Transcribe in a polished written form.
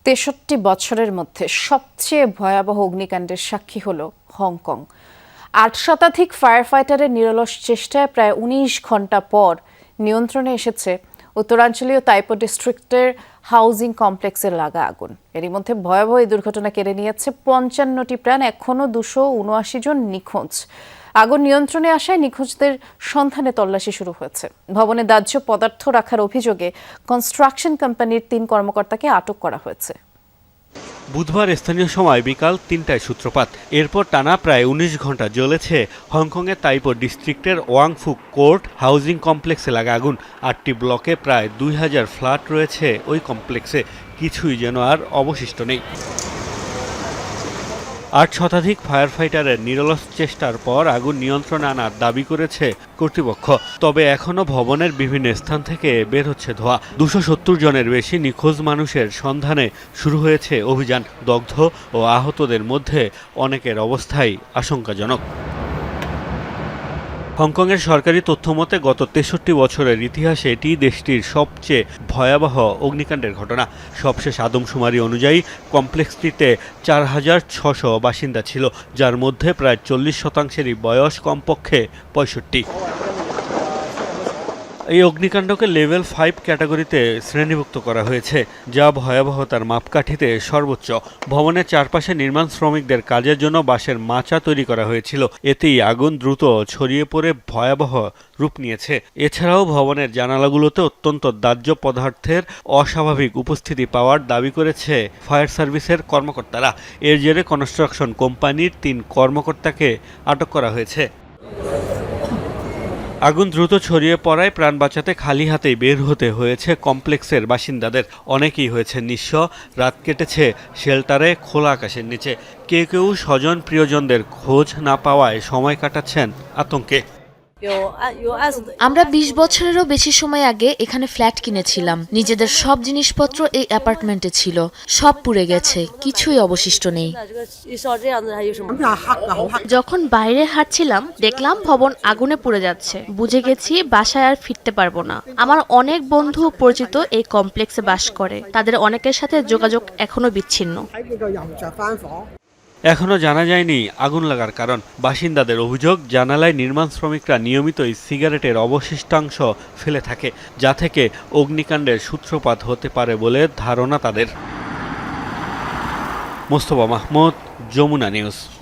৬৩ বছরের মধ্যে সবচেয়ে ভয়াবহ অগ্নিকাণ্ডের সাক্ষী হল হংকং। ৮ শতাধিক ফায়ার ফাইটারের নিরলস চেষ্টায় প্রায় ১৯ ঘণ্টা পর নিয়ন্ত্রণে এসেছে উত্তরাঞ্চলীয় তাইপো ডিস্ট্রিক্টের হাউজিং কমপ্লেক্সের লাগা আগুন। এরই মধ্যে ভয়াবহ এই দুর্ঘটনা কেড়ে নিয়েছে ৫৫টি প্রাণ। এখনও ২৭৯ জন নিখোঁজ। আগুন নিয়ন্ত্রণে আসায় নিখোঁজদের সন্ধানে তল্লাশি শুরু হয়েছে। ভবনে দাহ্য পদার্থ রাখার অভিযোগে কনস্ট্রাকশন কোম্পানির ৩ কর্মকর্তাকে আটক করা হয়েছে। বুধবার স্থানীয় সময় বিকাল ৩টায় সূত্রপাত। এরপর টানা প্রায় ১৯ ঘণ্টা জ্বলেছে হংকংয়ের তাইপো ডিস্ট্রিক্টের ওয়াংফুক কোর্ট হাউজিং কমপ্লেক্সে লাগা আগুন। ৮টি ব্লকে প্রায় ২,০০০ ফ্ল্যাট রয়েছে ওই কমপ্লেক্সে। কিছুই যেন আর অবশিষ্ট নেই। ৮ শতাধিক ফায়ার ফাইটারের নিরলস চেষ্টার পর আগুন নিয়ন্ত্রণে আনার দাবি করেছে কর্তৃপক্ষ। তবে এখনও ভবনের বিভিন্ন স্থান থেকে বের হচ্ছে ধোঁয়া। ২৭০ জনের বেশি নিখোঁজ মানুষের সন্ধানে শুরু হয়েছে অভিযান। দগ্ধ ও আহতদের মধ্যে অনেকের অবস্থাই আশঙ্কাজনক। হংকংয়ের সরকারি তথ্যমতে গত ৬৩ বছরের ইতিহাসে এটি দেশটির সবচেয়ে ভয়াবহ অগ্নিকাণ্ডের ঘটনা। সবশেষ আদমশুমারি অনুযায়ী কমপ্লেক্সটিতে ৪,৬০০ বাসিন্দা ছিল, যার মধ্যে প্রায় ৪০%-এরই বয়স কমপক্ষে ৬৫। এই অগ্নিকাণ্ডকে লেভেল 5 ক্যাটাগরিতে শ্রেণীভুক্ত করা হয়েছে, যা ভয়াবহতার মাপকাঠিতে সর্বোচ্চ। ভবনের চারপাশে নির্মাণ শ্রমিকদের কাজের জন্য বাঁশের মাচা তৈরি করা হয়েছিল। এতেই আগুন দ্রুত ছড়িয়ে পড়ে ভয়াবহ রূপ নিয়েছে। এছাড়াও ভবনের জানালাগুলোতে অত্যন্ত দাহ্য পদার্থের অস্বাভাবিক উপস্থিতি পাওয়ার দাবি করেছে ফায়ার সার্ভিসের কর্মকর্তারা। এর জেরে কনস্ট্রাকশন কোম্পানির ৩ কর্মকর্তাকে আটক করা হয়েছে। আগুন দ্রুত ছড়িয়ে পড়ায় প্রাণ বাঁচাতে খালি হাতেই বের হতে হয়েছে কমপ্লেক্সের বাসিন্দাদের। অনেকেই হয়েছে নিঃস্ব। রাত কেটেছে শেল্টারে খোলা আকাশের নিচে। কেউ কেউ স্বজন প্রিয়জনদের খোঁজ না পাওয়ায় সময় কাটাচ্ছেন আতঙ্কে। আমরা ২০ বছরেরও বেশি সময় আগে এখানে ফ্ল্যাট কিনেছিলাম। নিজেদের সব জিনিসপত্র এই অ্যাপার্টমেন্টে ছিল। সব পুড়ে গেছে, কিছুই অবশিষ্ট নেই। যখন বাইরে হাঁটছিলাম দেখলাম ভবন আগুনে পুড়ে যাচ্ছে। বুঝে গেছি বাসায় আর ফিরতে পারবো না। আমার অনেক বন্ধু পরিচিত এই কমপ্লেক্সে বাস করে। তাদের অনেকের সাথে যোগাযোগ এখনো বিচ্ছিন্ন। এখনও জানা যায়নি আগুন লাগার কারণ। বাসিন্দাদের অভিযোগ, জানালায় নির্মাণ শ্রমিকরা নিয়মিতই সিগারেটের অবশিষ্টাংশ ফেলে থাকে, যা থেকে অগ্নিকাণ্ডের সূত্রপাত হতে পারে বলে ধারণা তাদের। মোস্তফা মাহমুদ, যমুনা নিউজ।